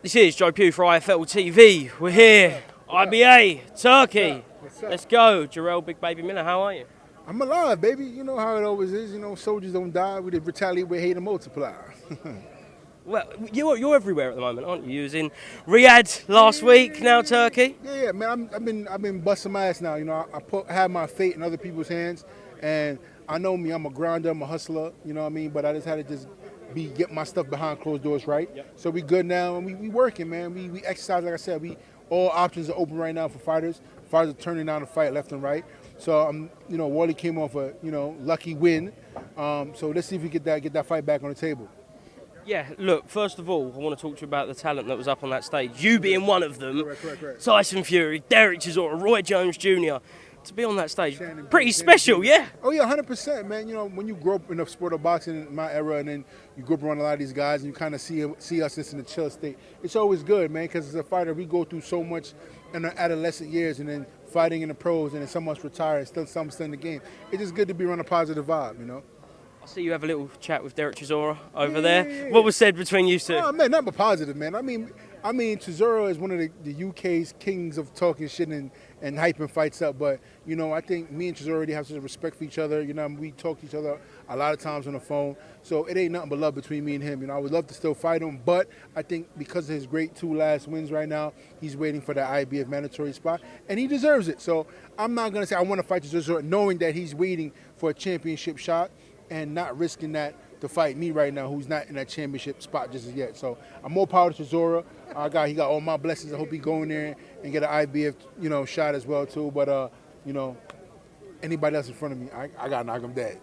This is Joe Pugh for IFLTV. We're here, IBA, Turkey. Let's go. Jarrell, Big Baby Miller, how are you? I'm alive, baby. You know how it always is. You know, soldiers don't die. We did retaliate with hate and multiply. Well, you're everywhere at the moment, aren't you? You was in Riyadh last week, now Turkey. Yeah, man. I've been busting my ass now. You know, I have my fate in other people's hands, and I know me. I'm a grinder. I'm a hustler. You know what I mean? But I just had to just get my stuff behind closed doors right. Yep. So we good now, and we working, man. We exercise, like I said. All options are open right now for fighters. Fighters are turning down the fight left and right. So Wally came off a lucky win. So let's see if we get that fight back on the table. Yeah, look, first of all, I want to talk to you about the talent that was up on that stage. You being one of them. Correct. Tyson Fury, Derek Chisora, Roy Jones Jr. To be on that stage, pretty special, yeah? Oh, yeah, 100%, man. You know, when you grow up in the sport of boxing in my era, and then you grow up around a lot of these guys, and you kind of see us just in the chill state, it's always good, man, because as a fighter, we go through so much in our adolescent years, and then fighting in the pros, and then someone's retired, and still in the game. It's just good to be around a positive vibe, you know? I see you have a little chat with Derek Chisora over there. Yeah. What was said between you two? Oh, man, not but positive, man. I mean, Chisora is one of the UK's kings of talking shit and hyping fights up. But, I think me and Chisora already have such respect for each other. We talk to each other a lot of times on the phone. So it ain't nothing but love between me and him. I would love to still fight him. But I think because of his great 2 last wins right now, he's waiting for the IBF mandatory spot. And he deserves it. So I'm not going to say I want to fight Chisora knowing that he's waiting for a championship shot and not risking that to fight me right now, who's not in that championship spot just as yet. So I'm more power to Chisora. He got all my blessings. I hope he go in there and get an IBF, shot as well too. But anybody else in front of me, I gotta knock him dead.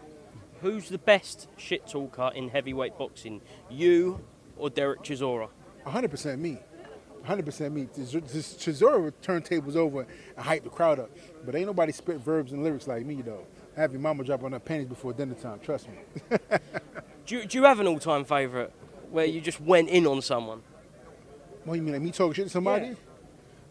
Who's the best shit talker in heavyweight boxing, you or Derek Chisora? 100% me. 100% me. Chisora would turn tables over and hype the crowd up. But ain't nobody spit verbs and lyrics like me, though. Have your mama drop on her panties before dinner time, trust me. Do you have an all-time favourite where you just went in on someone? What, you mean like me talking shit to somebody? Yeah.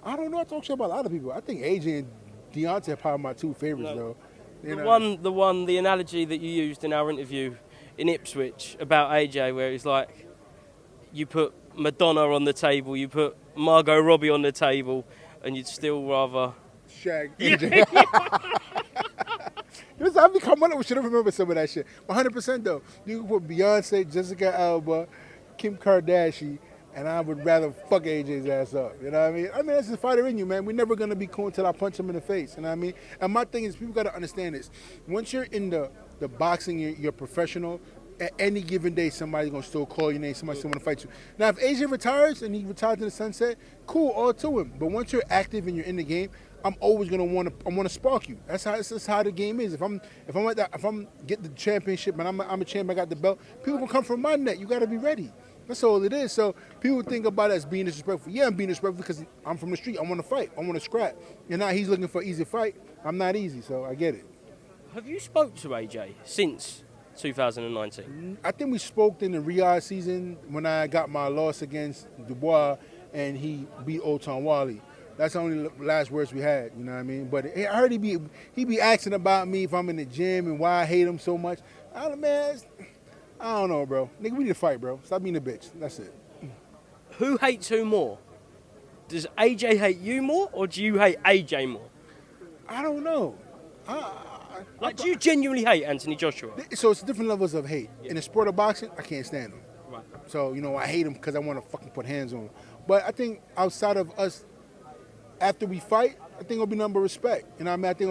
I don't know. I talk shit about a lot of people. I think AJ and Deontay are probably my 2 favorites, though. The analogy that you used in our interview in Ipswich about AJ, where it's like you put Madonna on the table, you put Margot Robbie on the table, and you'd still rather shag AJ. I become one of them. Should have remembered some of that shit. 100% though. You can put Beyonce, Jessica Alba, Kim Kardashian, and I would rather fuck AJ's ass up. You know what I mean? I mean, that's the fighter in you, man. We're never gonna be cool until I punch him in the face. You know what I mean? And my thing is, people gotta understand this. Once you're in the boxing, you're professional. At any given day, somebody's gonna still call your name. Somebody's still wanna fight you. Now, if AJ retires and he retires to the sunset, cool, all to him. But once you're active and you're in the game, I'm always gonna want to spark you. That's how the game is. If I'm get the championship and I'm a champion, I got the belt. People gonna come from my neck. You gotta be ready. That's all it is. So people think about it as being disrespectful. Yeah, I'm being disrespectful because I'm from the street. I want to fight. I want to scrap. And now he's looking for an easy fight. I'm not easy, so I get it. Have you spoke to AJ since 2019? I think we spoke in the Riyadh season when I got my loss against Dubois and he beat Otan Wally. That's the only last words we had, you know what I mean? But I heard he be asking about me if I'm in the gym and why I hate him so much. I don't know, bro. Nigga, we need to fight, bro. Stop being a bitch. That's it. Who hates who more? Does AJ hate you more, or do you hate AJ more? I don't know. Do you genuinely hate Anthony Joshua? So it's different levels of hate. Yeah. In the sport of boxing, I can't stand him. Right. So, I hate him because I want to fucking put hands on him. But I think outside of us, after we fight, I think it'll be number respect. I mean, I think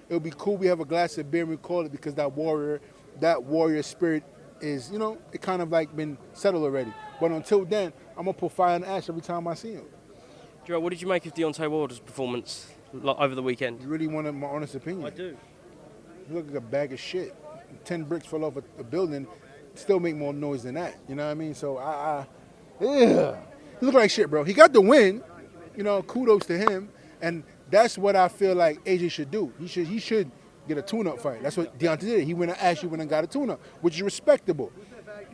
it'll be cool. We have a glass of beer and we call it because that warrior spirit is, it kind of like been settled already. But until then, I'm gonna put fire in the ash every time I see him. Jarrell, what did you make of Deontay Wilder's performance over the weekend? You really wanted my honest opinion? I do. You look like a bag of shit. 10 bricks fell off a building, still make more noise than that. You know what I mean? So yeah. He looked like shit, bro. He got the win. Kudos to him. And that's what I feel like AJ should do. He should get a tune-up fight. That's what Deontay did. He went and asked you when and got a tune-up, which is respectable.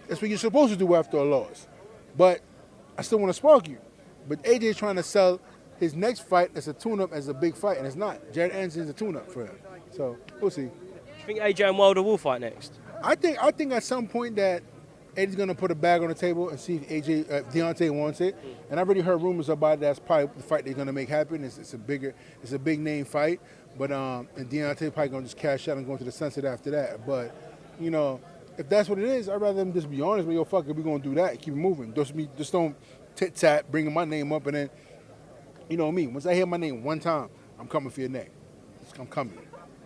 That's what you're supposed to do after a loss. But I still want to spark you. But AJ is trying to sell his next fight as a tune-up as a big fight, and it's not. Jared Anderson's a tune-up for him. So we'll see. Do you think AJ and Wilder will fight next? I think at some point that Eddie's gonna put a bag on the table and see if Deontay wants it. And I've already heard rumors about it. That's probably the fight they're gonna make happen. It's a big name fight. But and Deontay probably gonna just cash out and go into the sunset after that. But you know, if that's what it is, I'd rather them just be honest. But yo, fuck it, we gonna do that. Keep it moving. Just don't tit tat, bringing my name up, and then you know me. Once I hear my name one time, I'm coming for your neck. I'm coming.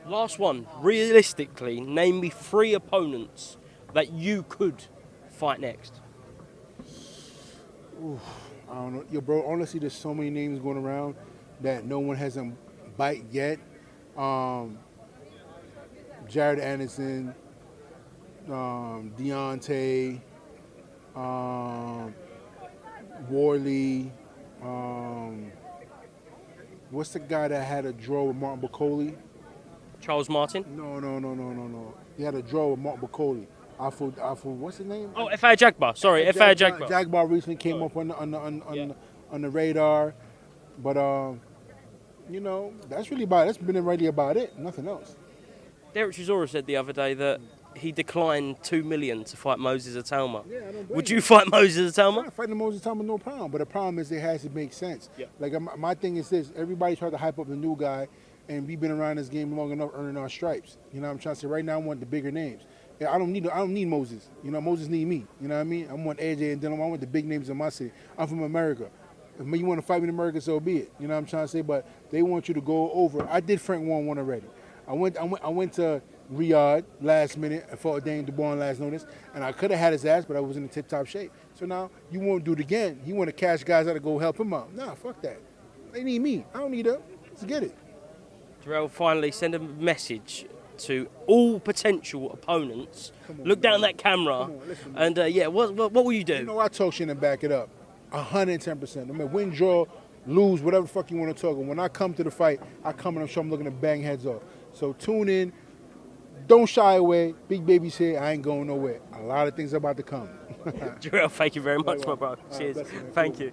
Last one. Realistically, name me 3 opponents that you could fight next. Oof, I don't know. Yo, bro, honestly, there's so many names going around that no one hasn't bite yet. Jared Anderson, Deontay, Warley, what's the guy that had a draw with Martin Bacoli? Charles Martin? No. He had a draw with Martin Bacoli. What's his name? Oh, F.A. Jagbar. Sorry, F.A. Jagbar. Jagbar recently came up on the radar. But, you know, that's really about it. That's been really about it. Nothing else. Derek Chisora said the other day that he declined $2 million to fight Moses Itauma. Yeah, I don't blame Would him. you fight Moses Itauma? Yeah, fighting Moses Itauma, no problem. But the problem is it has to make sense. Yeah. Like, my thing is this. Everybody tried to hype up the new guy, and we've been around this game long enough earning our stripes. You know what I'm trying to say? Right now, I want the bigger names. Yeah, I don't need Moses. You know, Moses need me. You know what I mean? I want AJ and Dylan. I want the big names in my city. I'm from America. If you want to fight me in America, so be it. You know what I'm trying to say? But they want you to go over. I did Frank 1-1 already. I went to Riyadh last minute and fought Daniel Dubois on last notice, and I could have had his ass, but I was in tip-top shape. So now you won't do it again. You want to cash guys out to go help him out. Nah, fuck that. They need me. I don't need them. Let's get it. Jarrell, finally, send a message to all potential opponents. Look down that camera, listen, and what will you do? You know, I talk shit and back it up. 110%. I mean, win, draw, lose, whatever the fuck you want to talk. And when I come to the fight, I come and I'm sure I'm looking to bang heads off. So tune in. Don't shy away. Big baby's here. I ain't going nowhere. A lot of things are about to come. Jarrell, thank you very much, my bro. Cheers. Bless you, man. Thank Cool. you.